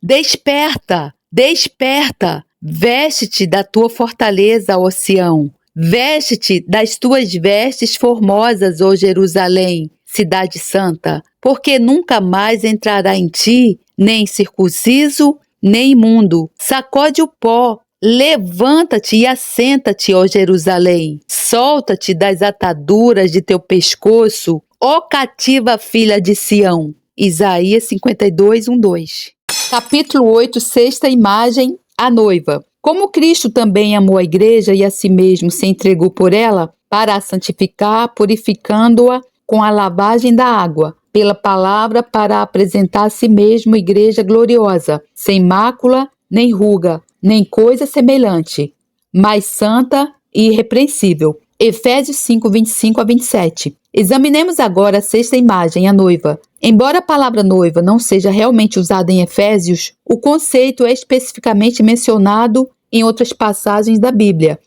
Desperta, desperta, veste-te da tua fortaleza, ó Sião. Veste-te das tuas vestes formosas, ó Jerusalém, cidade santa, porque nunca mais entrará em ti nem circunciso, nem imundo. Sacode o pó, levanta-te e assenta-te, ó Jerusalém. Solta-te das ataduras de teu pescoço, ó cativa filha de Sião. Isaías 52, 1, 2. Capítulo 8, sexta imagem, a noiva. Como Cristo também amou a igreja e a si mesmo se entregou por ela, para a santificar, purificando-a com a lavagem da água, pela palavra, para apresentar a si mesmo igreja gloriosa, sem mácula, nem ruga, nem coisa semelhante, mas santa e irrepreensível. Efésios 5, 25 a 27. Examinemos agora a sexta imagem, a noiva. Embora a palavra noiva não seja realmente usada em Efésios, o conceito é especificamente mencionado em outras passagens da Bíblia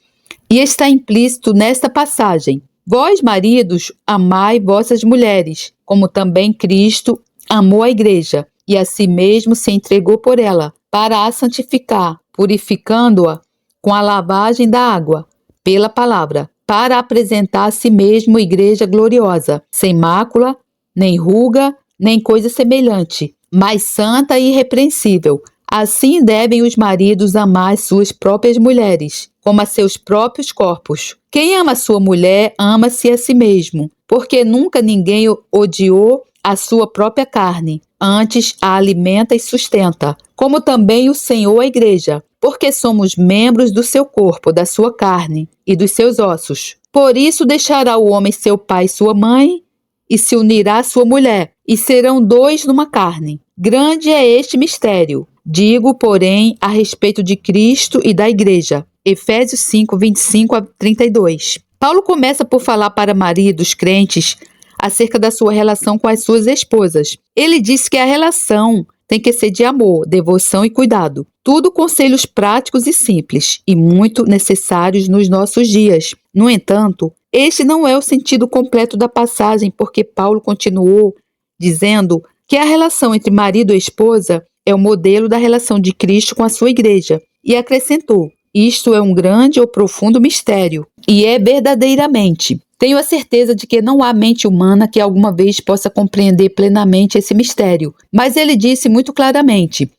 e está implícito nesta passagem. Vós, maridos, amai vossas mulheres, como também Cristo amou a igreja e a si mesmo se entregou por ela, para a santificar, purificando-a com a lavagem da água, pela palavra, para apresentar a si mesmo igreja gloriosa, sem mácula, nem ruga, nem coisa semelhante, mas santa e irrepreensível. Assim devem os maridos amar suas próprias mulheres, como a seus próprios corpos. Quem ama sua mulher, ama-se a si mesmo, porque nunca ninguém odiou a sua própria carne, antes a alimenta e sustenta, como também o Senhor a igreja, porque somos membros do seu corpo, da sua carne e dos seus ossos. Por isso deixará o homem seu pai e sua mãe, e se unirá à sua mulher, e serão dois numa carne. Grande é este mistério. Digo, porém, a respeito de Cristo e da igreja. Efésios 5, 25 a 32. Paulo começa por falar para maridos crentes acerca da sua relação com as suas esposas. Ele disse que a relação tem que ser de amor, devoção e cuidado. Tudo conselhos práticos e simples, e muito necessários nos nossos dias. No entanto, este não é o sentido completo da passagem, porque Paulo continuou dizendo que a relação entre marido e esposa é o modelo da relação de Cristo com a sua igreja. E acrescentou, isto é um grande ou profundo mistério, e é verdadeiramente. Tenho a certeza de que não há mente humana que alguma vez possa compreender plenamente esse mistério, mas ele disse muito claramente,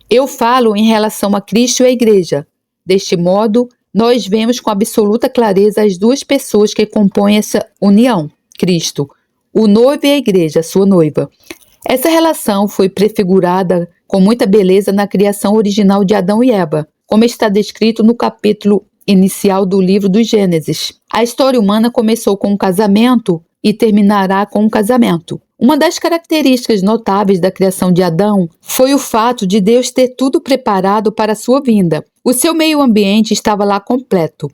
eu falo em relação a Cristo e a igreja. Deste modo, nós vemos com absoluta clareza as duas pessoas que compõem essa união, Cristo, o noivo e a igreja, sua noiva. Essa relação foi prefigurada com muita beleza na criação original de Adão e Eva, como está descrito no capítulo inicial do livro do Gênesis. A história humana começou com um casamento e terminará com um casamento. Uma das características notáveis da criação de Adão foi o fato de Deus ter tudo preparado para a sua vinda. O seu meio ambiente estava lá completo.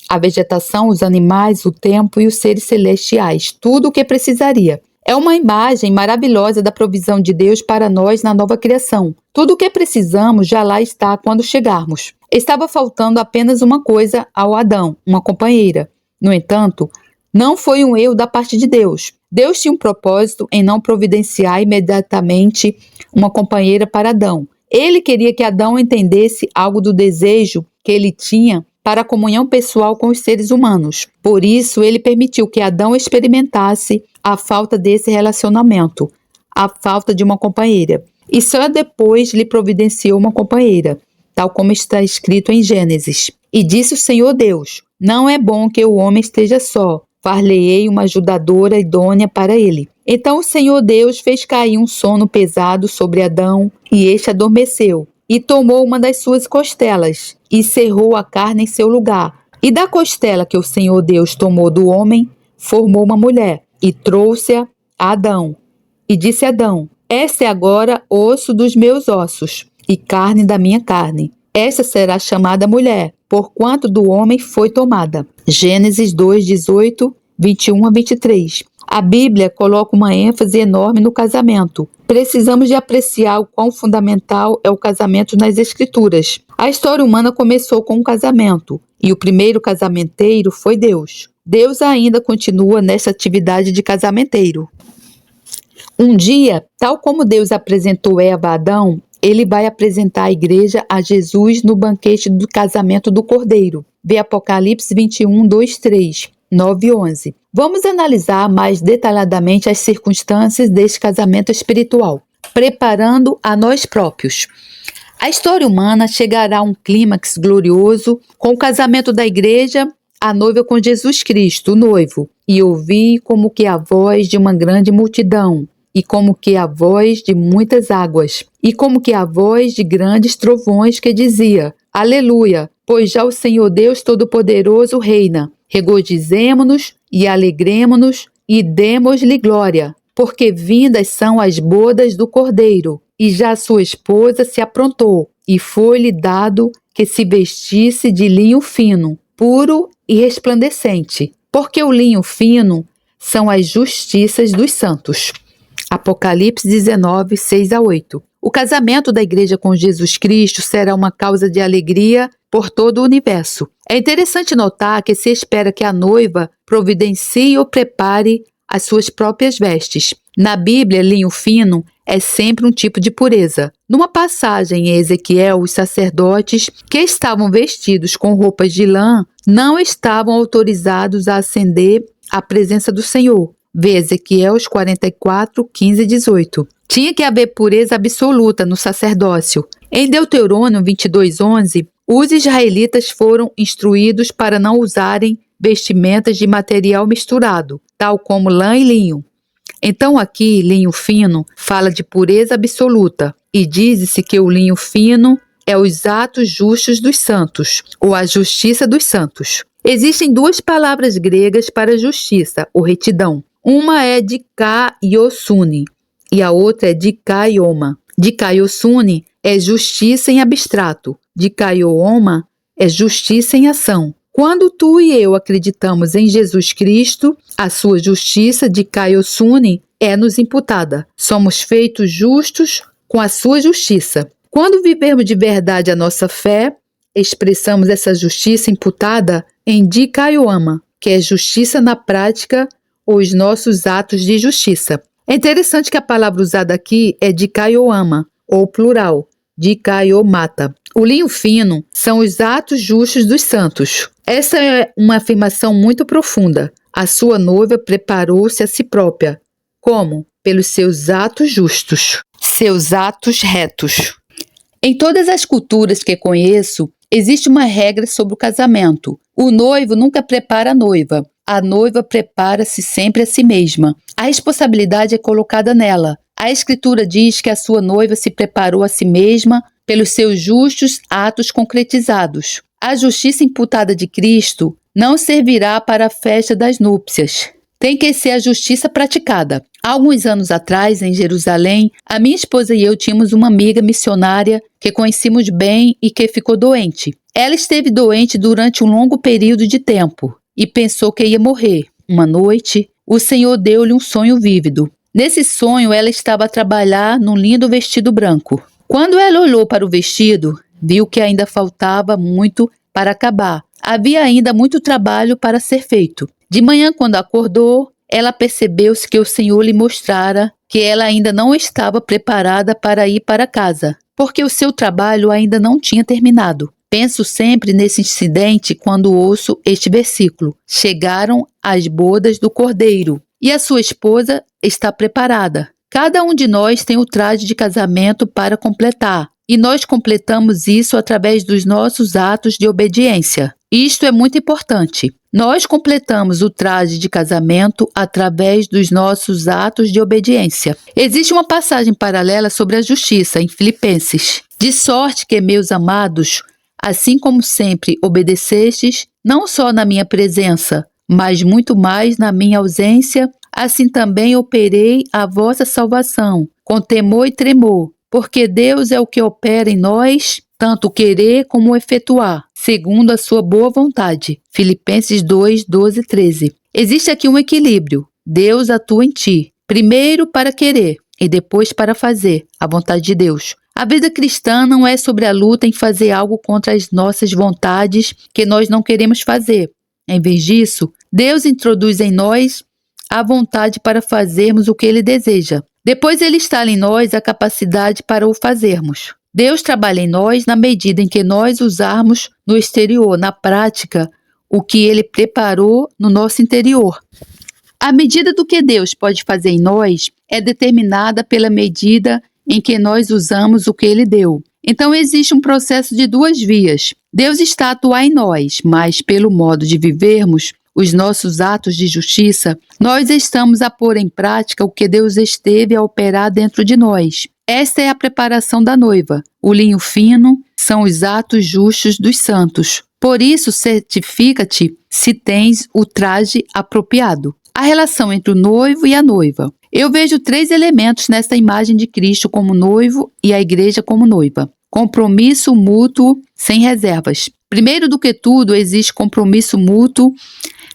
A vegetação, os animais, o tempo e os seres celestiais, tudo o que precisaria. É uma imagem maravilhosa da provisão de Deus para nós na nova criação. Tudo o que precisamos já lá está quando chegarmos. Estava faltando apenas uma coisa ao Adão, uma companheira. No entanto, não foi um erro da parte de Deus. Deus tinha um propósito em não providenciar imediatamente uma companheira para Adão. Ele queria que Adão entendesse algo do desejo que ele tinha para a comunhão pessoal com os seres humanos. Por isso, ele permitiu que Adão experimentasse a falta desse relacionamento, a falta de uma companheira. E só depois lhe providenciou uma companheira, tal como está escrito em Gênesis. E disse o Senhor Deus, não é bom que o homem esteja só, far-lhe-ei uma ajudadora idônea para ele. Então o Senhor Deus fez cair um sono pesado sobre Adão, e este adormeceu, e tomou uma das suas costelas, e cerrou a carne em seu lugar. E da costela que o Senhor Deus tomou do homem, formou uma mulher, e trouxe-a a Adão. E disse Adão, esta é agora osso dos meus ossos, e carne da minha carne. Esta será chamada mulher, porquanto do homem foi tomada. Gênesis 2, 18, 21 a 23. A Bíblia coloca uma ênfase enorme no casamento. Precisamos de apreciar o quão fundamental é o casamento nas Escrituras. A história humana começou com um casamento, e o primeiro casamenteiro foi Deus. Deus ainda continua nessa atividade de casamenteiro. Um dia, tal como Deus apresentou Eva a Adão, ele vai apresentar a igreja a Jesus no banquete do casamento do Cordeiro. Vê Apocalipse 21, 2, 3, 9 e 11. Vamos analisar mais detalhadamente as circunstâncias deste casamento espiritual, preparando a nós próprios. A história humana chegará a um clímax glorioso com o casamento da igreja, a noiva com Jesus Cristo, o noivo. E ouvi como que a voz de uma grande multidão, e como que a voz de muitas águas, e como que a voz de grandes trovões que dizia: Aleluia, pois já o Senhor Deus Todo-Poderoso reina. Regozijemo-nos e alegremo-nos e demos-lhe glória, porque vindas são as bodas do Cordeiro, e já sua esposa se aprontou, e foi-lhe dado que se vestisse de linho fino, puro e resplandecente, porque o linho fino são as justiças dos santos. Apocalipse 19, 6 a 8. O casamento da igreja com Jesus Cristo será uma causa de alegria por todo o universo. É interessante notar que se espera que a noiva providencie ou prepare as suas próprias vestes. Na Bíblia, linho fino é sempre um tipo de pureza. Numa passagem em Ezequiel, os sacerdotes que estavam vestidos com roupas de lã não estavam autorizados a ascender à presença do Senhor. Vê Ezequiel 44, 15 e 18. Tinha que haver pureza absoluta no sacerdócio. Em Deuteronômio 22, 11, os israelitas foram instruídos para não usarem vestimentas de material misturado, tal como lã e linho. Então aqui, linho fino fala de pureza absoluta, e diz-se que o linho fino é os atos justos dos santos, ou a justiça dos santos. Existem duas palavras gregas para justiça, ou retidão. Uma é dikaiosune e a outra é dikaioma. Dikaiosune é justiça em abstrato, dikaioma é justiça em ação. Quando tu e eu acreditamos em Jesus Cristo, a sua justiça dikaiosune é-nos imputada. Somos feitos justos com a sua justiça. Quando vivermos de verdade a nossa fé, expressamos essa justiça imputada em dikaioma, que é justiça na prática, os nossos atos de justiça. É interessante que a palavra usada aqui é dikaioama, ou plural, dikaiomata. O linho fino são os atos justos dos santos. Essa é uma afirmação muito profunda. A sua noiva preparou-se a si própria. Como? Pelos seus atos justos, seus atos retos. Em todas as culturas que conheço, existe uma regra sobre o casamento. O noivo nunca prepara a noiva prepara-se sempre a si mesma. A responsabilidade é colocada nela. A Escritura diz que a sua noiva se preparou a si mesma pelos seus justos atos concretizados. A justiça imputada de Cristo não servirá para a festa das núpcias. Tem que ser a justiça praticada. Há alguns anos atrás, em Jerusalém, a minha esposa e eu tínhamos uma amiga missionária que conhecíamos bem e que ficou doente. Ela esteve doente durante um longo período de tempo e pensou que ia morrer. Uma noite, o Senhor deu-lhe um sonho vívido. Nesse sonho, ela estava a trabalhar num lindo vestido branco. Quando ela olhou para o vestido, viu que ainda faltava muito para acabar. Havia ainda muito trabalho para ser feito. De manhã, quando acordou, ela percebeu-se que o Senhor lhe mostrara que ela ainda não estava preparada para ir para casa, porque o seu trabalho ainda não tinha terminado. Penso sempre nesse incidente quando ouço este versículo. Chegaram as bodas do Cordeiro e a sua esposa está preparada. Cada um de nós tem o traje de casamento para completar, e nós completamos isso através dos nossos atos de obediência. Isto é muito importante. Nós completamos o traje de casamento através dos nossos atos de obediência. Existe uma passagem paralela sobre a justiça em Filipenses. De sorte que, meus amados, assim como sempre obedecestes, não só na minha presença, mas muito mais na minha ausência, assim também operei a vossa salvação, com temor e tremor, porque Deus é o que opera em nós, tanto querer como efetuar, segundo a sua boa vontade. Filipenses 2, 12 e 13. Existe aqui um equilíbrio. Deus atua em ti, primeiro para querer e depois para fazer a vontade de Deus. A vida cristã não é sobre a luta em fazer algo contra as nossas vontades que nós não queremos fazer. Em vez disso, Deus introduz em nós a vontade para fazermos o que Ele deseja. Depois Ele instala em nós a capacidade para o fazermos. Deus trabalha em nós na medida em que nós usarmos no exterior, na prática, o que Ele preparou no nosso interior. A medida do que Deus pode fazer em nós é determinada pela medida em que nós usamos o que Ele deu. Então existe um processo de duas vias. Deus está a atuar em nós, mas pelo modo de vivermos os nossos atos de justiça, nós estamos a pôr em prática o que Deus esteve a operar dentro de nós. Esta é a preparação da noiva. O linho fino são os atos justos dos santos. Por isso, certifica-te se tens o traje apropriado. A relação entre o noivo e a noiva. Eu vejo 3 elementos nesta imagem de Cristo como noivo e a igreja como noiva. Compromisso mútuo sem reservas. Primeiro do que tudo, existe compromisso mútuo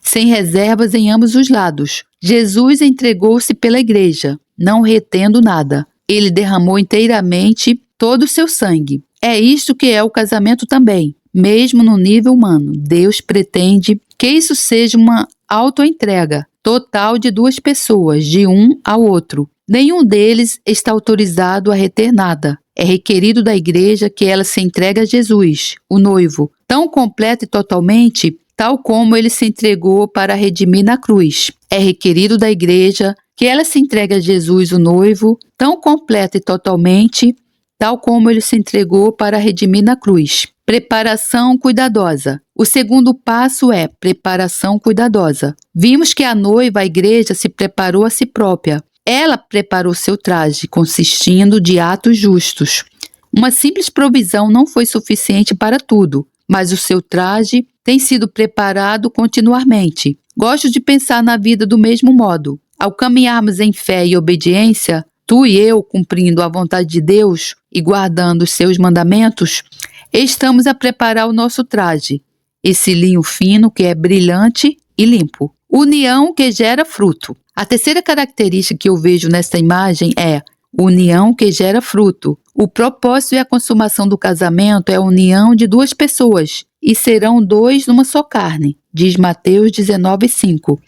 sem reservas em ambos os lados. Jesus entregou-se pela igreja, não retendo nada. Ele derramou inteiramente todo o seu sangue. É isto que é o casamento também. Mesmo no nível humano, Deus pretende que isso seja uma autoentrega total de 2 pessoas, de um ao outro. Nenhum deles está autorizado a reter nada. É requerido da igreja que ela se entregue a Jesus, o noivo, tão completo e totalmente, tal como ele se entregou para redimir na cruz. É requerido da igreja que ela se entregue a Jesus, o noivo, tão completo e totalmente, tal como ele se entregou para redimir na cruz. Preparação cuidadosa. O segundo passo é preparação cuidadosa. Vimos que a noiva, a igreja, se preparou a si própria. Ela preparou seu traje, consistindo de atos justos. Uma simples provisão não foi suficiente para tudo, mas o seu traje tem sido preparado continuamente. Gosto de pensar na vida do mesmo modo. Ao caminharmos em fé e obediência, tu e eu, cumprindo a vontade de Deus e guardando os seus mandamentos, estamos a preparar o nosso traje, esse linho fino que é brilhante e limpo. União que gera fruto. A terceira característica que eu vejo nesta imagem é união que gera fruto. O propósito e a consumação do casamento é a união de 2 pessoas, e serão 2 numa só carne, diz Mateus 19:5.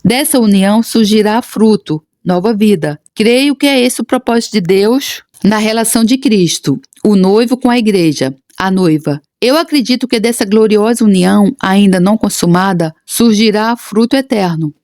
Dessa união surgirá fruto, nova vida. Creio que é esse o propósito de Deus na relação de Cristo, o noivo com a igreja, a noiva. Eu acredito que dessa gloriosa união, ainda não consumada, surgirá fruto eterno.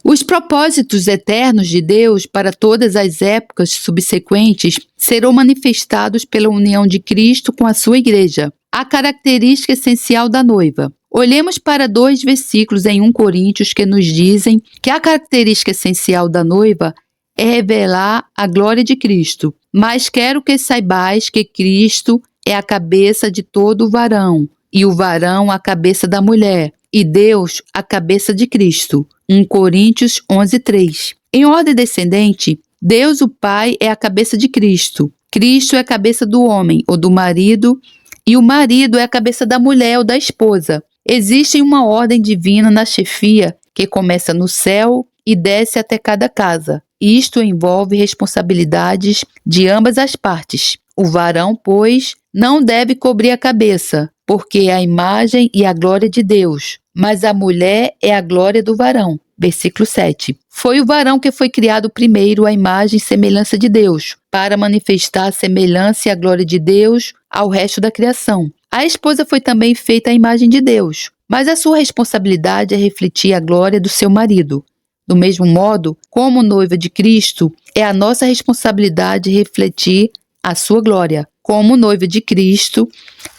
Os propósitos eternos de Deus para todas as épocas subsequentes serão manifestados pela união de Cristo com a sua igreja, a característica essencial da noiva. Olhemos para 2 versículos em 1 Coríntios que nos dizem que a característica essencial da noiva é revelar a glória de Cristo. Mas quero que saibais que Cristo é a cabeça de todo o varão, e o varão a cabeça da mulher, e Deus a cabeça de Cristo. 1 Coríntios 11:3. Em ordem descendente, Deus o Pai é a cabeça de Cristo. Cristo é a cabeça do homem ou do marido, e o marido é a cabeça da mulher ou da esposa. Existe uma ordem divina na chefia que começa no céu e desce até cada casa. Isto envolve responsabilidades de ambas as partes. O varão, pois, não deve cobrir a cabeça, porque é a imagem e a glória de Deus, mas a mulher é a glória do varão. Versículo 7. Foi o varão que foi criado primeiro à imagem e semelhança de Deus, para manifestar a semelhança e a glória de Deus ao resto da criação. A esposa foi também feita à imagem de Deus, mas a sua responsabilidade é refletir a glória do seu marido. Do mesmo modo, como noiva de Cristo, é a nossa responsabilidade refletir a sua glória. Como noiva de Cristo,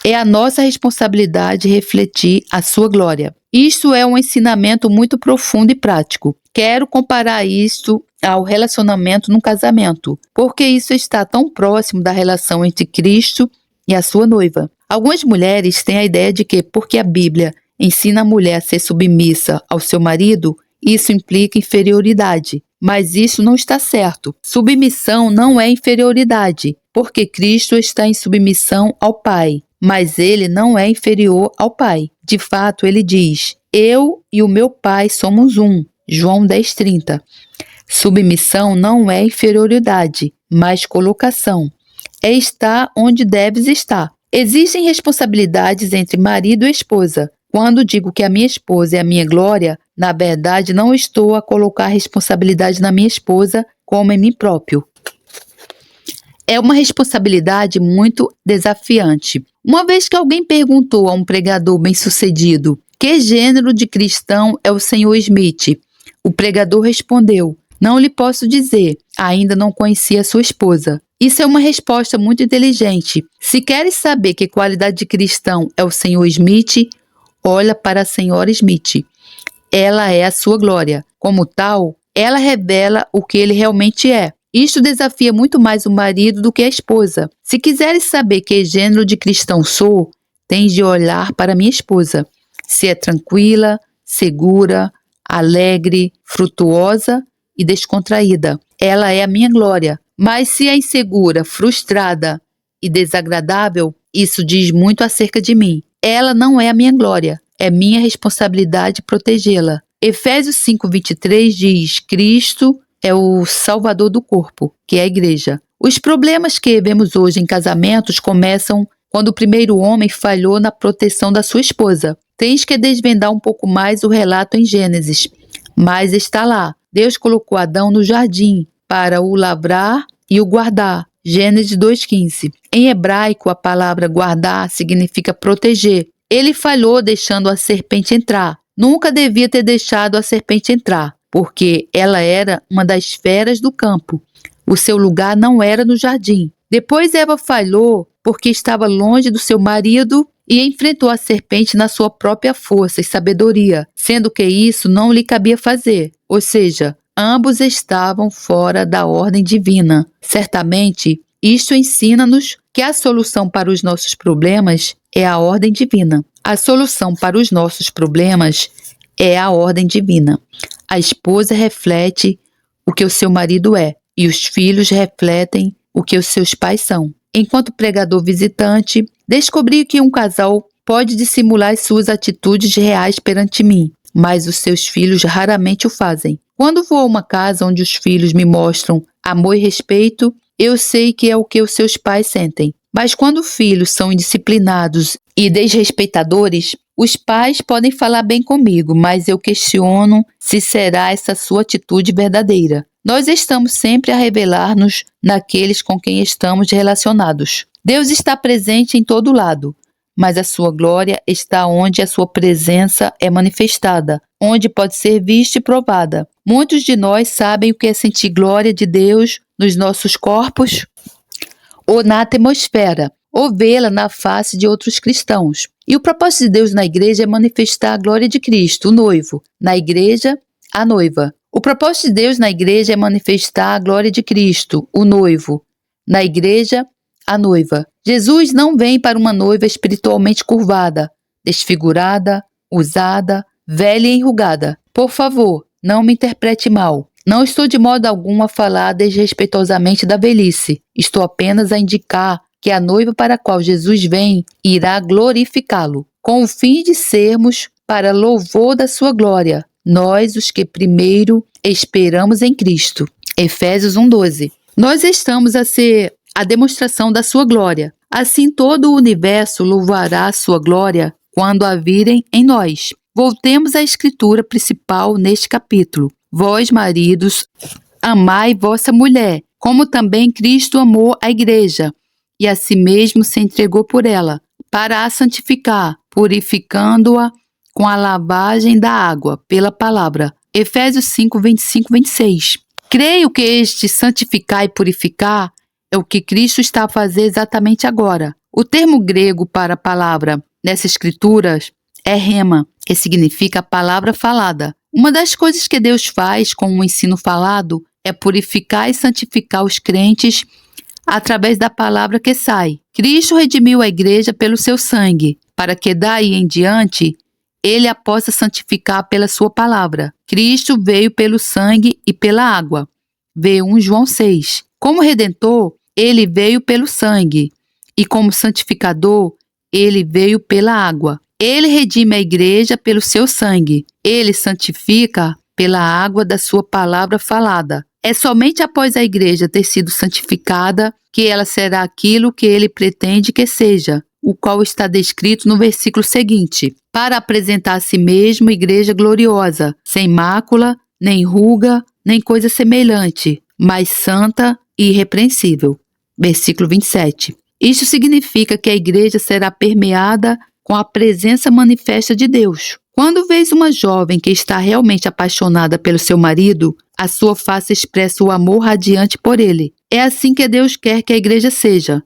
é a nossa responsabilidade refletir a sua glória. Isto é um ensinamento muito profundo e prático. Quero comparar isto ao relacionamento no casamento, porque isso está tão próximo da relação entre Cristo e a sua noiva. Algumas mulheres têm a ideia de que, porque a Bíblia ensina a mulher a ser submissa ao seu marido, isso implica inferioridade. Mas isso não está certo. Submissão não é inferioridade, porque Cristo está em submissão ao Pai, mas ele não é inferior ao Pai. De fato, ele diz: eu e o meu Pai somos um. João 10:30. Submissão não é inferioridade, mas colocação. É estar onde deves estar. Existem responsabilidades entre marido e esposa. Quando digo que a minha esposa é a minha glória, na verdade não estou a colocar responsabilidade na minha esposa como em mim próprio. É uma responsabilidade muito desafiante. Uma vez que alguém perguntou a um pregador bem-sucedido que gênero de cristão é o Sr. Smith, o pregador respondeu: não lhe posso dizer, ainda não conheci a sua esposa. Isso é uma resposta muito inteligente. Se queres saber que qualidade de cristão é o Sr. Smith, olha para a Sra. Smith. Ela é a sua glória. Como tal, ela revela o que ele realmente é. Isto desafia muito mais o marido do que a esposa. Se quiseres saber que gênero de cristão sou, tens de olhar para minha esposa. Se é tranquila, segura, alegre, frutuosa e descontraída. Ela é a minha glória. Mas se é insegura, frustrada e desagradável, isso diz muito acerca de mim. Ela não é a minha glória. É minha responsabilidade protegê-la. Efésios 5:23 diz: Cristo é o salvador do corpo, que é a igreja. Os problemas que vemos hoje em casamentos começam quando o primeiro homem falhou na proteção da sua esposa. Tens que desvendar um pouco mais o relato em Gênesis, mas está lá. Deus colocou Adão no jardim para o lavrar e o guardar. Gênesis 2:15. Em hebraico, a palavra guardar significa proteger. Ele falhou deixando a serpente entrar. Nunca devia ter deixado a serpente entrar, porque ela era uma das feras do campo. O seu lugar não era no jardim. Depois Eva falhou porque estava longe do seu marido e enfrentou a serpente na sua própria força e sabedoria, sendo que isso não lhe cabia fazer. Ou seja, ambos estavam fora da ordem divina. Certamente, isto ensina-nos que a solução para os nossos problemas é a ordem divina. A solução para os nossos problemas é a ordem divina. A esposa reflete o que o seu marido é, e os filhos refletem o que os seus pais são. Enquanto pregador visitante, descobri que um casal pode dissimular suas atitudes reais perante mim, mas os seus filhos raramente o fazem. Quando vou a uma casa onde os filhos me mostram amor e respeito, eu sei que é o que os seus pais sentem. Mas quando filhos são indisciplinados e desrespeitadores, os pais podem falar bem comigo, mas eu questiono se será essa sua atitude verdadeira. Nós estamos sempre a revelar-nos naqueles com quem estamos relacionados. Deus está presente em todo lado, mas a sua glória está onde a sua presença é manifestada, onde pode ser vista e provada. Muitos de nós sabem o que é sentir glória de Deus nos nossos corpos ou na atmosfera, ou vê-la na face de outros cristãos. E o propósito de Deus na igreja é manifestar a glória de Cristo, o noivo. Na igreja, a noiva. O propósito de Deus na igreja é manifestar a glória de Cristo, o noivo. Na igreja, a noiva. Jesus não vem para uma noiva espiritualmente curvada, desfigurada, usada, velha e enrugada. Por favor, não me interprete mal. Não estou de modo algum a falar desrespeitosamente da velhice. Estou apenas a indicar que a noiva para a qual Jesus vem irá glorificá-lo, com o fim de sermos para louvor da sua glória, nós os que primeiro esperamos em Cristo. Efésios 1:12. Nós estamos a ser a demonstração da sua glória. Assim todo o universo louvará a sua glória quando a virem em nós. Voltemos à escritura principal neste capítulo. Vós, maridos, amai vossa mulher, como também Cristo amou a igreja, e a si mesmo se entregou por ela, para a santificar, purificando-a com a lavagem da água pela palavra. Efésios 5:25-26. Creio que este santificar e purificar é o que Cristo está a fazer exatamente agora. O termo grego para a palavra nessas escrituras é rema, que significa palavra falada. Uma das coisas que Deus faz com o ensino falado é purificar e santificar os crentes através da palavra que sai. Cristo redimiu a igreja pelo seu sangue, para que daí em diante ele a possa santificar pela sua palavra. Cristo veio pelo sangue e pela água. Vê 1 João 6. Como redentor, ele veio pelo sangue, e como santificador, ele veio pela água. Ele redime a igreja pelo seu sangue. Ele santifica pela água da sua palavra falada. É somente após a igreja ter sido santificada que ela será aquilo que ele pretende que seja, o qual está descrito no versículo seguinte: para apresentar a si mesmo igreja gloriosa, sem mácula, nem ruga, nem coisa semelhante, mas santa e irrepreensível. versículo 27. Isso significa que a igreja será permeada com a presença manifesta de Deus. Quando vês uma jovem que está realmente apaixonada pelo seu marido, a sua face expressa o amor radiante por ele. É assim que Deus quer que a igreja seja.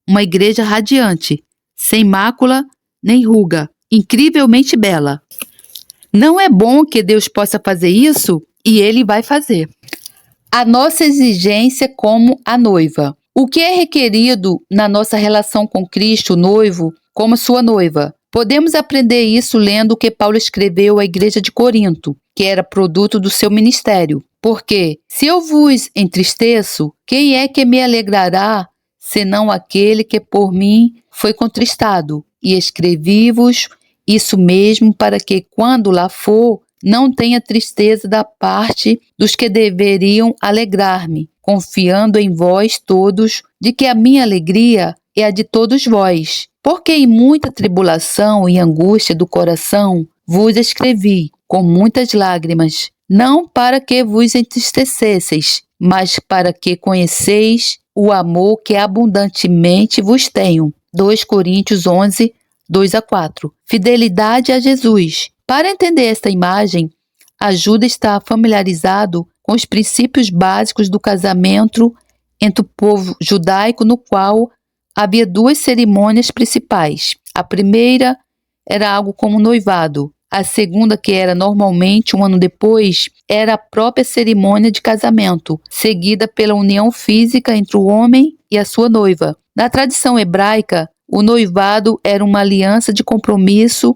Uma igreja radiante, sem mácula nem ruga, incrivelmente bela. Não é bom que Deus possa fazer isso? E Ele vai fazer. A nossa exigência como a noiva. O que é requerido na nossa relação com Cristo, noivo, como sua noiva? Podemos aprender isso lendo o que Paulo escreveu à igreja de Corinto, que era produto do seu ministério. Porque, se eu vos entristeço, quem é que me alegrará, senão aquele que por mim foi contristado? E escrevi-vos isso mesmo para que, quando lá for, não tenha tristeza da parte dos que deveriam alegrar-me, confiando em vós todos, de que a minha alegria é a de todos vós. Porque em muita tribulação e angústia do coração vos escrevi, com muitas lágrimas, não para que vos entristecesseis, mas para que conheceis o amor que abundantemente vos tenho. 2 Coríntios 11, 2-4. Fidelidade a Jesus. Para entender esta imagem, ajuda a estar familiarizado com os princípios básicos do casamento entre o povo judaico, no qual havia 2 cerimônias principais. A primeira era algo como noivado. A segunda, que era normalmente um ano depois, era a própria cerimônia de casamento, seguida pela união física entre o homem e a sua noiva. Na tradição hebraica, o noivado era uma aliança de compromisso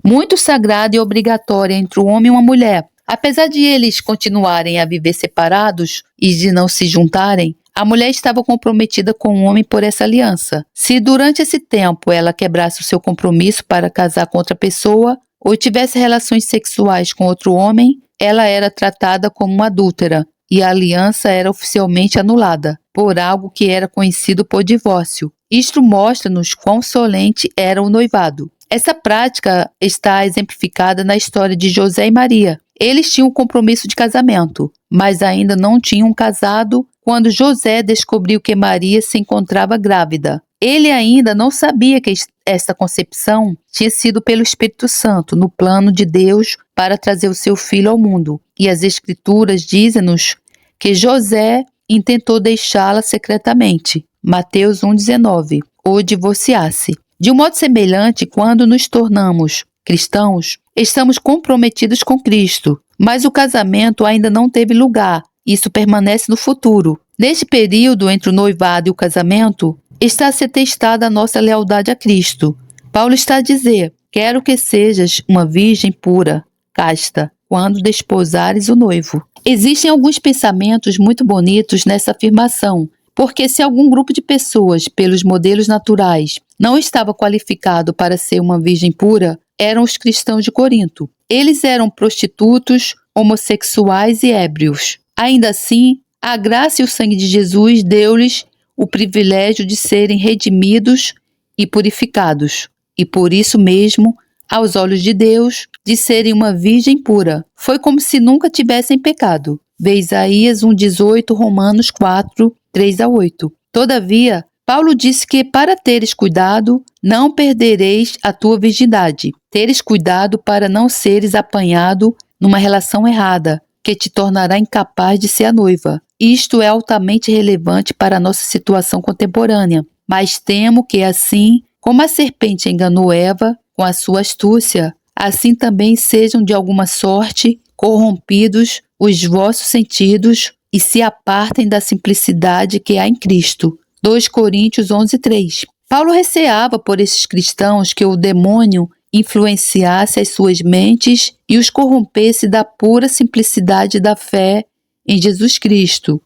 muito sagrada e obrigatória entre o homem e uma mulher. Apesar de eles continuarem a viver separados e de não se juntarem, a mulher estava comprometida com o homem por essa aliança. Se durante esse tempo ela quebrasse o seu compromisso para casar com outra pessoa ou tivesse relações sexuais com outro homem, ela era tratada como uma adúltera e a aliança era oficialmente anulada por algo que era conhecido por divórcio. Isto mostra-nos quão solene era o noivado. Essa prática está exemplificada na história de José e Maria. Eles tinham um compromisso de casamento, mas ainda não tinham casado quando José descobriu que Maria se encontrava grávida. Ele ainda não sabia que esta concepção tinha sido pelo Espírito Santo, no plano de Deus para trazer o seu filho ao mundo. E as Escrituras dizem-nos que José intentou deixá-la secretamente. Mateus 1,19, ou divorciar-se. De um modo semelhante, quando nos tornamos cristãos, estamos comprometidos com Cristo, mas o casamento ainda não teve lugar. Isso permanece no futuro. Neste período entre o noivado e o casamento, está a ser testada a nossa lealdade a Cristo. Paulo está a dizer: quero que sejas uma virgem pura, casta, quando desposares o noivo. Existem alguns pensamentos muito bonitos nessa afirmação, porque se algum grupo de pessoas, pelos modelos naturais, não estava qualificado para ser uma virgem pura, eram os cristãos de Corinto. Eles eram prostitutos, homossexuais e ébrios. Ainda assim, a graça e o sangue de Jesus deu-lhes o privilégio de serem redimidos e purificados, e por isso mesmo, aos olhos de Deus, de serem uma virgem pura. Foi como se nunca tivessem pecado. Vê Isaías 1,18, Romanos 4, 3-8. Todavia, Paulo disse que para teres cuidado, não perdereis a tua virgindade. Teres cuidado para não seres apanhado numa relação errada, que te tornará incapaz de ser a noiva. Isto é altamente relevante para a nossa situação contemporânea. Mas temo que assim, como a serpente enganou Eva com a sua astúcia, assim também sejam de alguma sorte corrompidos os vossos sentidos e se apartem da simplicidade que há em Cristo. 2 Coríntios 11:3. Paulo receava por esses cristãos que o demônio influenciasse as suas mentes e os corrompesse da pura simplicidade da fé em Jesus Cristo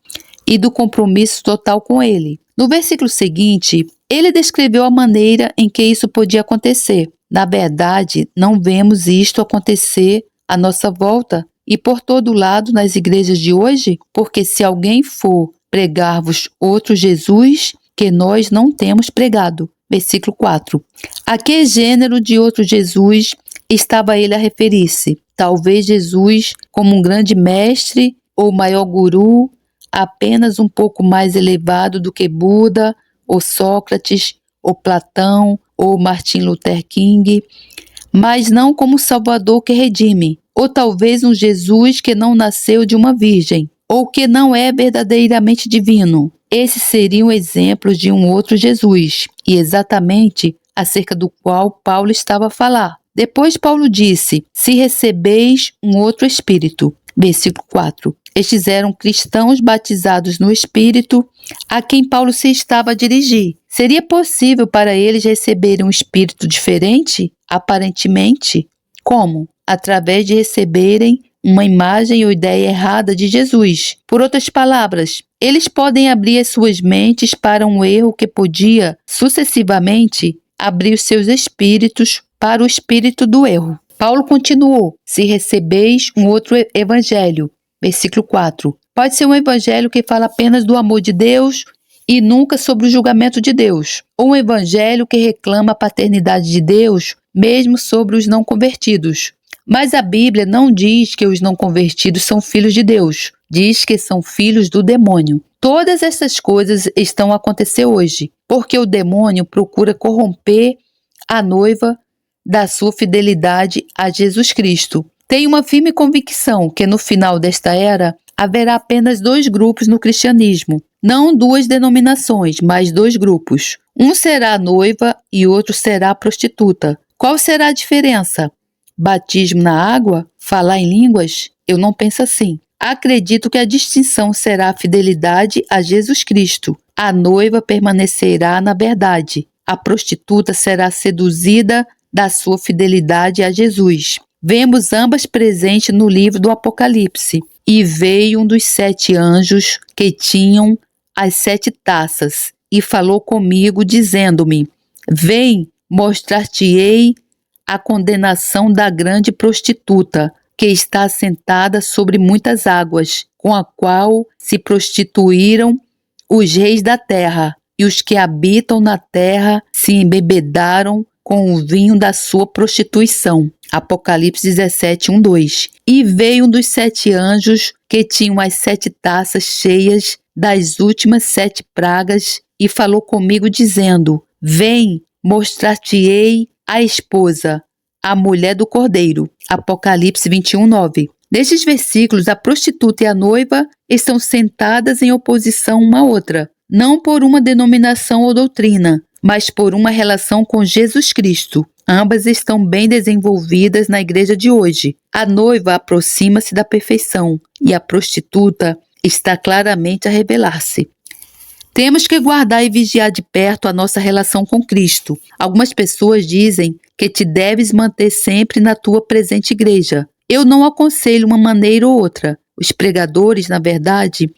e do compromisso total com Ele. No versículo seguinte, ele descreveu a maneira em que isso podia acontecer. Na verdade, não vemos isto acontecer à nossa volta e por todo lado nas igrejas de hoje, porque se alguém for pregar-vos outro Jesus que nós não temos pregado. Versículo 4. A que gênero de outro Jesus estava ele a referir-se? Talvez Jesus como um grande mestre ou maior guru, apenas um pouco mais elevado do que Buda, ou Sócrates, ou Platão, ou Martin Luther King, mas não como Salvador que redime, ou talvez um Jesus que não nasceu de uma virgem, ou que não é verdadeiramente divino. Esses seriam exemplos de um outro Jesus, e exatamente acerca do qual Paulo estava a falar. Depois Paulo disse, se recebeis um outro Espírito. Versículo 4. Estes eram cristãos batizados no Espírito, a quem Paulo se estava a dirigir. Seria possível para eles receberem um Espírito diferente? Aparentemente. Como? Através de receberem uma imagem ou ideia errada de Jesus. Por outras palavras, eles podem abrir as suas mentes para um erro que podia, sucessivamente, abrir os seus espíritos para o espírito do erro. Paulo continuou, se recebeis um outro evangelho. Versículo 4. Pode ser um evangelho que fala apenas do amor de Deus e nunca sobre o julgamento de Deus. Ou um evangelho que reclama a paternidade de Deus, mesmo sobre os não convertidos. Mas a Bíblia não diz que os não convertidos são filhos de Deus. Diz que são filhos do demônio. Todas essas coisas estão a acontecer hoje, porque o demônio procura corromper a noiva da sua fidelidade a Jesus Cristo. Tenho uma firme convicção que no final desta era haverá apenas 2 grupos no cristianismo. Não 2 denominações, mas 2 grupos. Um será a noiva e outro será a prostituta. Qual será a diferença? Batismo na água? Falar em línguas? Eu não penso assim. Acredito que a distinção será a fidelidade a Jesus Cristo. A noiva permanecerá na verdade. A prostituta será seduzida da sua fidelidade a Jesus. Vemos ambas presentes no livro do Apocalipse. E veio um dos 7 anjos que tinham as 7 taças e falou comigo, dizendo-me, vem, mostrar-te-ei a condenação da grande prostituta, que está assentada sobre muitas águas, com a qual se prostituíram os reis da terra, e os que habitam na terra se embebedaram com o vinho da sua prostituição. Apocalipse 17, 1, 2. E veio um dos 7 anjos que tinham as 7 taças cheias das últimas 7 pragas e falou comigo dizendo, vem, mostrar-te-ei a esposa, a mulher do Cordeiro. Apocalipse 21, 9. Nestes versículos, a prostituta e a noiva estão sentadas em oposição uma à outra, não por uma denominação ou doutrina, mas por uma relação com Jesus Cristo. Ambas estão bem desenvolvidas na igreja de hoje. A noiva aproxima-se da perfeição e a prostituta está claramente a revelar-se. Temos que guardar e vigiar de perto a nossa relação com Cristo. Algumas pessoas dizem que te deves manter sempre na tua presente igreja. Eu não aconselho uma maneira ou outra. Os pregadores, na verdade,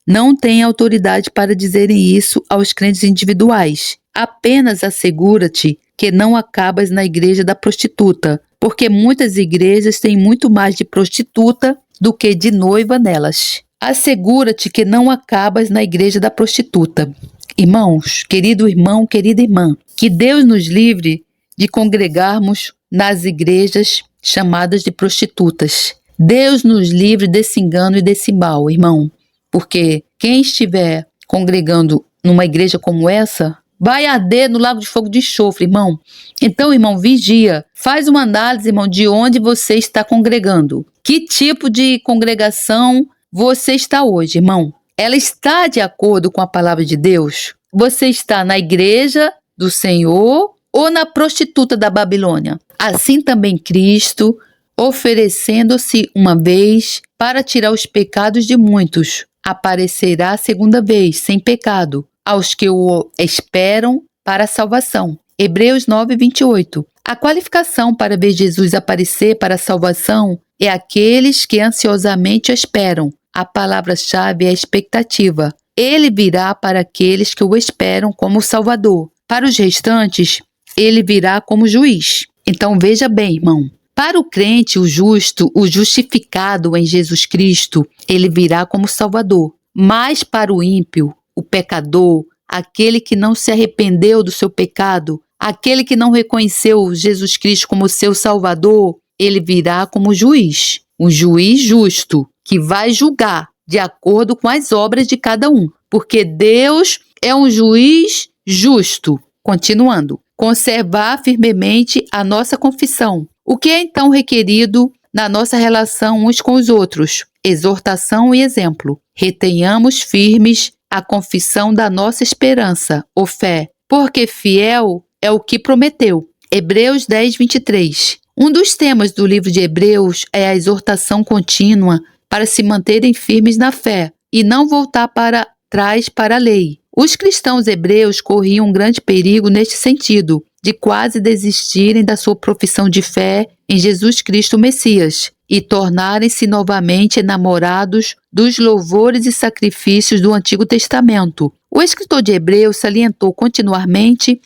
não têm autoridade para dizerem isso aos crentes individuais. Apenas assegura-te que não acabas na igreja da prostituta, porque muitas igrejas têm muito mais de prostituta do que de noiva nelas. Assegura-te que não acabas na igreja da prostituta. Irmãos, querido irmão, querida irmã, que Deus nos livre de congregarmos nas igrejas chamadas de prostitutas. Deus nos livre desse engano e desse mal, irmão, porque quem estiver congregando numa igreja como essa, vai arder no lago de fogo de enxofre, irmão. Então, irmão, vigia. Faz uma análise, irmão, de onde você está congregando. Que tipo de congregação você está hoje, irmão? Ela está de acordo com a palavra de Deus? Você está na igreja do Senhor ou na prostituta da Babilônia? Assim também Cristo, oferecendo-se uma vez para tirar os pecados de muitos, aparecerá a segunda vez, sem pecado, aos que o esperam para a salvação. Hebreus 9, 28. A qualificação para ver Jesus aparecer para a salvação é aqueles que ansiosamente o esperam. A palavra-chave é a expectativa. Ele virá para aqueles que o esperam como Salvador. Para os restantes, ele virá como juiz. Então veja bem, irmão. Para o crente, o justo, o justificado em Jesus Cristo, ele virá como Salvador. Mas para o ímpio, o pecador, aquele que não se arrependeu do seu pecado, aquele que não reconheceu Jesus Cristo como seu Salvador, ele virá como juiz, um juiz justo, que vai julgar de acordo com as obras de cada um, porque Deus é um juiz justo. Continuando, conservar firmemente a nossa confissão. O que é então requerido na nossa relação uns com os outros? Exortação e exemplo. Retenhamos firmes a confissão da nossa esperança, ou fé, porque fiel é o que prometeu. Hebreus 10, 23. Um dos temas do livro de Hebreus é a exortação contínua para se manterem firmes na fé e não voltar para trás para a lei. Os cristãos hebreus corriam um grande perigo neste sentido, de quase desistirem da sua profissão de fé em Jesus Cristo Messias e tornarem-se novamente enamorados dos louvores e sacrifícios do Antigo Testamento. O escritor de Hebreus salientou continuamente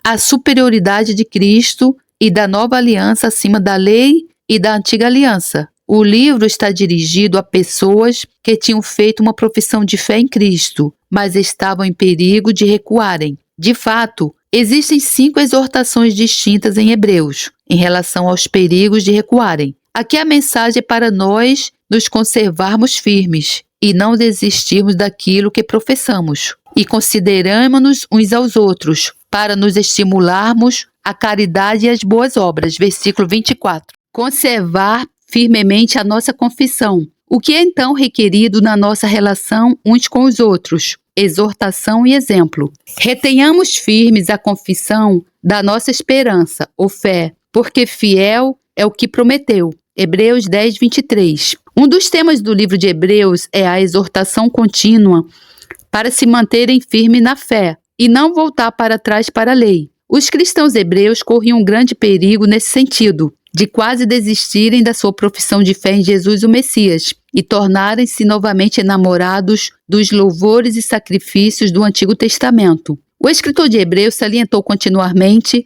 a superioridade de Cristo e da nova aliança acima da lei e da antiga aliança. O livro está dirigido a pessoas que tinham feito uma profissão de fé em Cristo, mas estavam em perigo de recuarem. De fato, existem 5 exortações distintas em Hebreus, em relação aos perigos de recuarem. Aqui a mensagem é para nós nos conservarmos firmes e não desistirmos daquilo que professamos. E consideramos-nos uns aos outros, para nos estimularmos a caridade e as boas obras. Versículo 24. Conservar firmemente a nossa confissão. O que é então requerido na nossa relação uns com os outros? Exortação e exemplo. Retenhamos firmes a confissão da nossa esperança, ou fé, porque fiel é o que prometeu. Hebreus 10, 23. Um dos temas do livro de Hebreus é a exortação contínua para se manterem firmes na fé e não voltar para trás para a lei. Os cristãos hebreus corriam um grande perigo nesse sentido, de quase desistirem da sua profissão de fé em Jesus o Messias e tornarem-se novamente enamorados dos louvores e sacrifícios do Antigo Testamento. O escritor de Hebreus salientou continuamente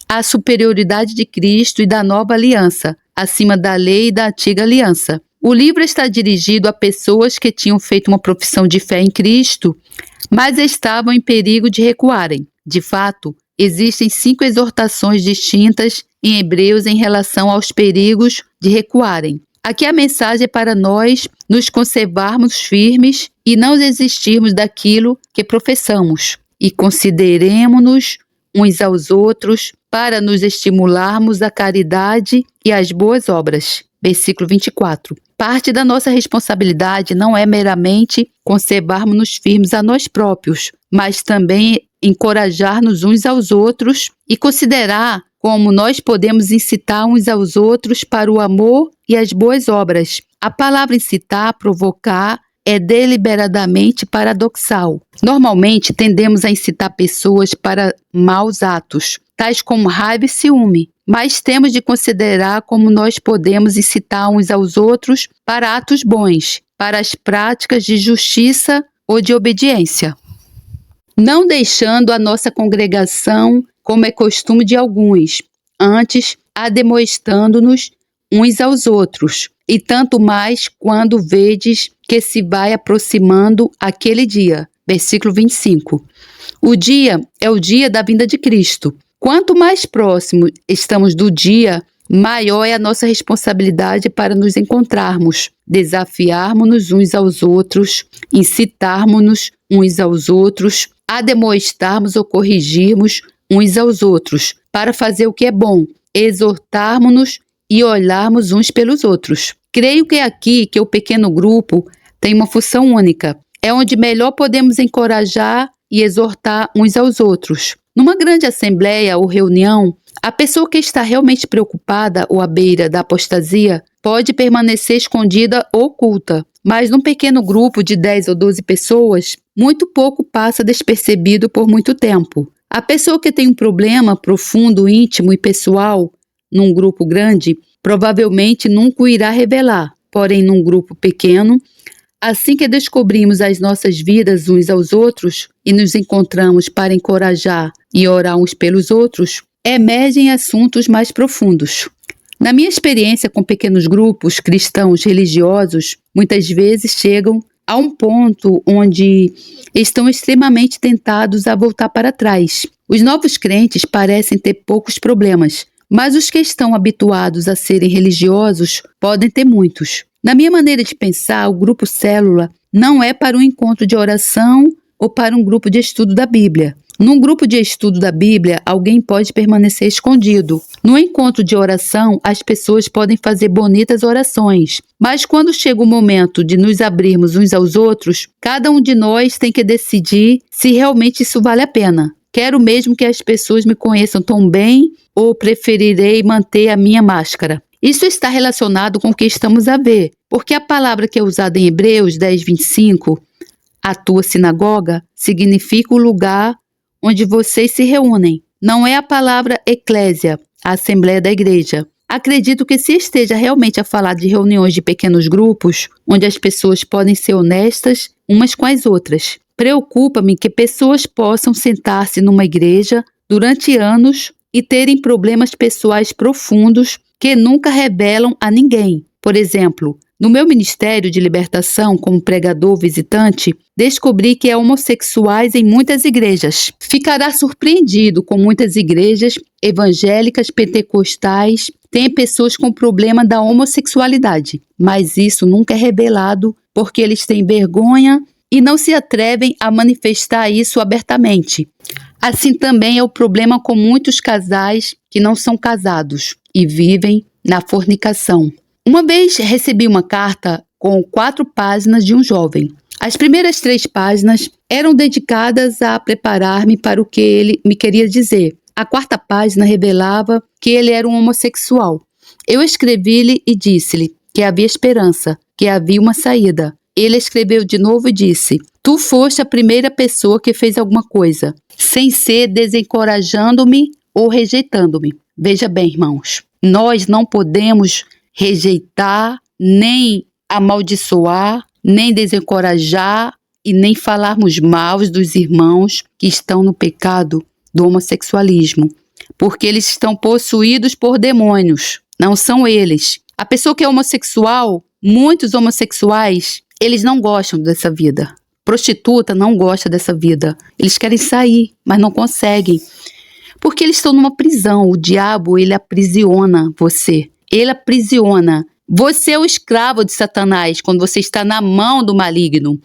a superioridade de Cristo e da nova aliança, acima da lei e da antiga aliança. O livro está dirigido a pessoas que tinham feito uma profissão de fé em Cristo, mas estavam em perigo de recuarem. De fato, existem 5 exortações distintas em Hebreus em relação aos perigos de recuarem. Aqui a mensagem é para nós nos conservarmos firmes e não desistirmos daquilo que professamos. E consideremos-nos uns aos outros para nos estimularmos à caridade e às boas obras. Versículo 24. Parte da nossa responsabilidade não é meramente conservarmos-nos firmes a nós próprios, mas também encorajar-nos uns aos outros e considerar como nós podemos incitar uns aos outros para o amor e as boas obras. A palavra incitar, provocar, é deliberadamente paradoxal. Normalmente, tendemos a incitar pessoas para maus atos, tais como raiva e ciúme, mas temos de considerar como nós podemos incitar uns aos outros para atos bons, para as práticas de justiça ou de obediência. Não deixando a nossa congregação, como é costume de alguns, antes ademoestando-nos uns aos outros, e tanto mais quando vedes que se vai aproximando aquele dia. Versículo 25. O dia é o dia da vinda de Cristo. Quanto mais próximo estamos do dia, maior é a nossa responsabilidade para nos encontrarmos, desafiarmos-nos uns aos outros, incitarmos-nos uns aos outros, ademoestarmos ou corrigirmos uns aos outros, para fazer o que é bom, exortarmos-nos e olharmos uns pelos outros. Creio que é aqui que o pequeno grupo tem uma função única. É onde melhor podemos encorajar e exortar uns aos outros. Numa grande assembleia ou reunião, a pessoa que está realmente preocupada ou à beira da apostasia pode permanecer escondida ou oculta, mas num pequeno grupo de 10 ou 12 pessoas, muito pouco passa despercebido por muito tempo. A pessoa que tem um problema profundo, íntimo e pessoal num grupo grande, provavelmente nunca o irá revelar. Porém, num grupo pequeno, assim que descobrimos as nossas vidas uns aos outros e nos encontramos para encorajar e orar uns pelos outros, emergem assuntos mais profundos. Na minha experiência com pequenos grupos cristãos religiosos, muitas vezes chegam a um ponto onde estão extremamente tentados a voltar para trás. Os novos crentes parecem ter poucos problemas, mas os que estão habituados a serem religiosos podem ter muitos. Na minha maneira de pensar, o grupo célula não é para um encontro de oração ou para um grupo de estudo da Bíblia. Num grupo de estudo da Bíblia, alguém pode permanecer escondido. No encontro de oração, as pessoas podem fazer bonitas orações. Mas quando chega o momento de nos abrirmos uns aos outros, cada um de nós tem que decidir se realmente isso vale a pena. Quero mesmo que as pessoas me conheçam tão bem ou preferirei manter a minha máscara? Isso está relacionado com o que estamos a ver, porque a palavra que é usada em Hebreus 10:25, a tua sinagoga, significa o lugar onde vocês se reúnem. Não é a palavra eclésia, a assembleia da igreja. Acredito que se esteja realmente a falar de reuniões de pequenos grupos, onde as pessoas podem ser honestas umas com as outras. Preocupa-me que pessoas possam sentar-se numa igreja durante anos e terem problemas pessoais profundos que nunca revelam a ninguém. Por exemplo, no meu ministério de libertação como pregador visitante, descobri que há homossexuais em muitas igrejas. Ficará surpreendido com muitas igrejas evangélicas pentecostais têm pessoas com problema da homossexualidade, mas isso nunca é revelado porque eles têm vergonha e não se atrevem a manifestar isso abertamente. Assim também é o problema com muitos casais que não são casados e vivem na fornicação. Uma vez recebi uma carta com 4 páginas de um jovem. As primeiras 3 páginas eram dedicadas a preparar-me para o que ele me queria dizer. A 4ª página revelava que ele era um homossexual. Eu escrevi-lhe e disse-lhe que havia esperança, que havia uma saída. Ele escreveu de novo e disse: tu foste a primeira pessoa que fez alguma coisa, sem ser desencorajando-me ou rejeitando-me. Veja bem, irmãos, nós não podemos rejeitar, nem amaldiçoar, nem desencorajar e nem falarmos mal dos irmãos que estão no pecado do homossexualismo, porque eles estão possuídos por demônios, não são eles. A pessoa que é homossexual, muitos homossexuais, eles não gostam dessa vida. Prostituta não gosta dessa vida. Eles querem sair, mas não conseguem, porque eles estão numa prisão. O diabo, ele aprisiona você. Ele aprisiona. Você é o escravo de Satanás quando você está na mão do maligno.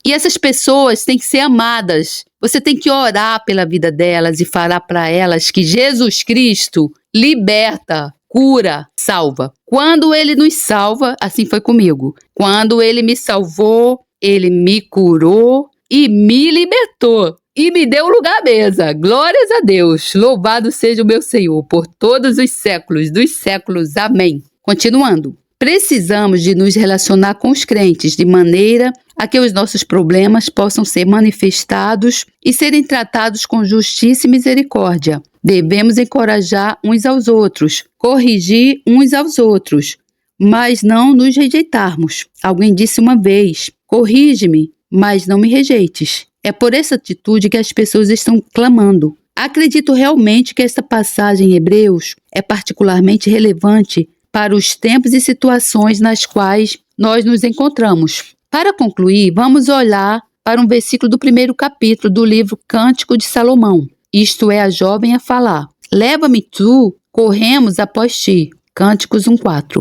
E essas pessoas têm que ser amadas. Você tem que orar pela vida delas e falar para elas que Jesus Cristo liberta, cura, salva. Quando Ele nos salva, assim foi comigo. Quando Ele me salvou, Ele me curou e me libertou. E me deu lugar à mesa. Glórias a Deus. Louvado seja o meu Senhor por todos os séculos dos séculos. Amém. Continuando. Precisamos de nos relacionar com os crentes de maneira a que os nossos problemas possam ser manifestados e serem tratados com justiça e misericórdia. Devemos encorajar uns aos outros, corrigir uns aos outros, mas não nos rejeitarmos. Alguém disse uma vez: corrige-me, mas não me rejeites. É por essa atitude que as pessoas estão clamando. Acredito realmente que esta passagem em Hebreus é particularmente relevante para os tempos e situações nas quais nós nos encontramos. Para concluir, vamos olhar para um versículo do 1º capítulo do livro Cântico de Salomão. Isto é a jovem a falar: leva-me tu, corremos após ti. Cânticos 1:4.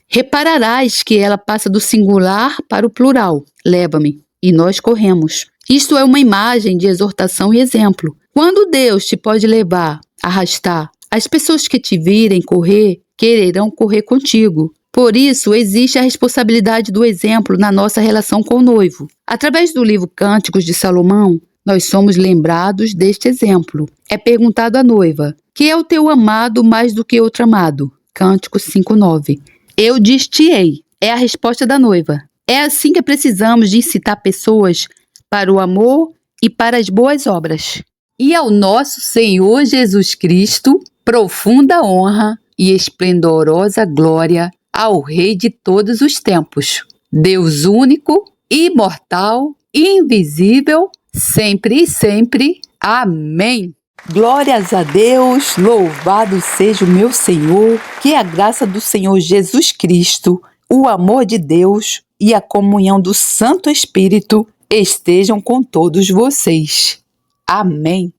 Repararás que ela passa do singular para o plural. Leva-me, e nós corremos. Isto é uma imagem de exortação e exemplo. Quando Deus te pode levar, arrastar, as pessoas que te virem correr, quererão correr contigo. Por isso, existe a responsabilidade do exemplo na nossa relação com o noivo. Através do livro Cânticos de Salomão, nós somos lembrados deste exemplo. É perguntado à noiva: que é o teu amado mais do que outro amado? Cânticos 5:9. Eu dir-te-ei. É a resposta da noiva. É assim que precisamos de incitar pessoas para o amor e para as boas obras. E ao nosso Senhor Jesus Cristo, profunda honra e esplendorosa glória ao Rei de todos os tempos, Deus único, imortal, invisível, sempre e sempre. Amém. Glórias a Deus, louvado seja o meu Senhor, que a graça do Senhor Jesus Cristo, o amor de Deus e a comunhão do Santo Espírito estejam com todos vocês. Amém.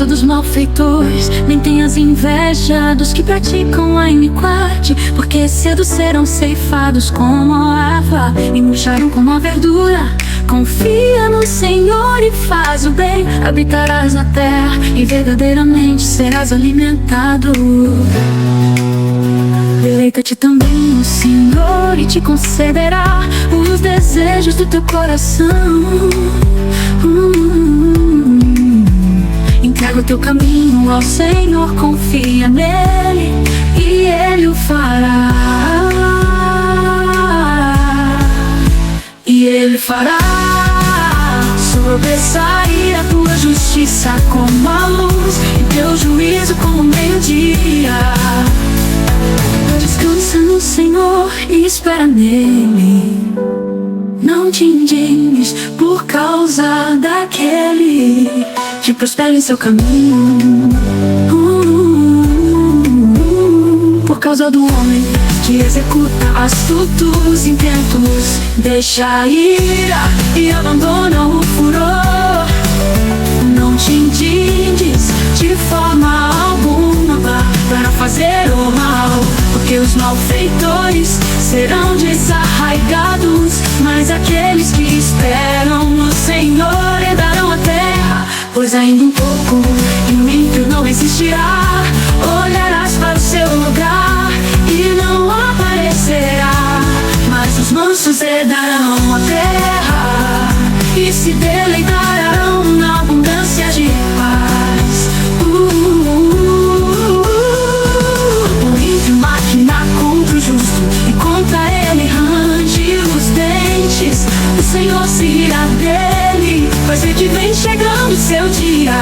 dos malfeitores, nem tenhas inveja dos que praticam a iniquidade, porque cedo serão ceifados como a erva e murcharão como a verdura. Confia no Senhor e faz o bem, habitarás na terra e verdadeiramente serás alimentado. Deleita-te também no Senhor e te concederá os desejos do teu coração. Entrega o teu caminho ao Senhor, confia nele e Ele o fará. E Ele fará sobressair a tua justiça como a luz e teu juízo como o meio-dia. Descansa no Senhor e espera nele. Não te indignes por causa daquele que prospera em seu caminho, por causa do homem que executa astutos intentos. Deixa a ira e abandona o furor. Não te indignes de forma alguma para fazer o mal, porque os malfeitores serão desarraigados, mas aqueles que esperam no Senhor herdarão a terra. Pois ainda um pouco e o ímpio não existirá. Olharás para o seu lugar e não aparecerá, mas os mansos herdarão a terra e se deleitarão na abundância de paz. O ímpio maquina contra o justo e contra ele range os dentes. O Senhor se irá dele, pois é que vem chegando o seu dia.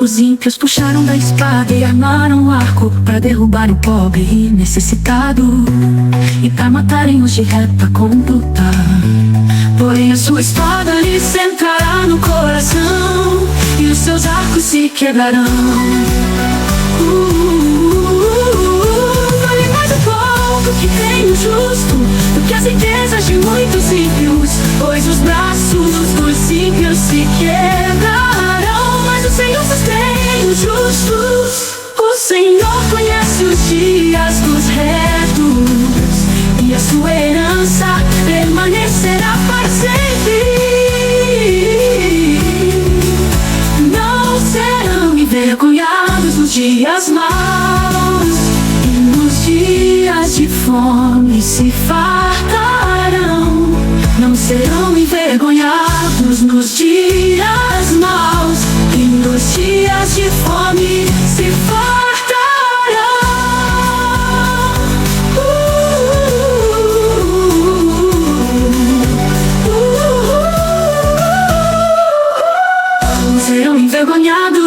Os ímpios puxaram da espada e armaram o arco para derrubar o pobre e necessitado e para matarem os de reta conduta. Porém a sua espada lhes entrará no coração e os seus arcos se quebrarão. Vale mais o pouco que tem o justo do que as riquezas de muitos ímpios, pois os braços dos ímpios se quebrarão, mas o Senhor sustém os justos. O Senhor conhece os dias dos retos e a sua herança permanecerá para sempre. Não serão envergonhados nos dias maus, e nos dias de fome se fartarão. Não serão envergonhados nos dias maus, e nos dias de fome se fartarão. Não serão envergonhados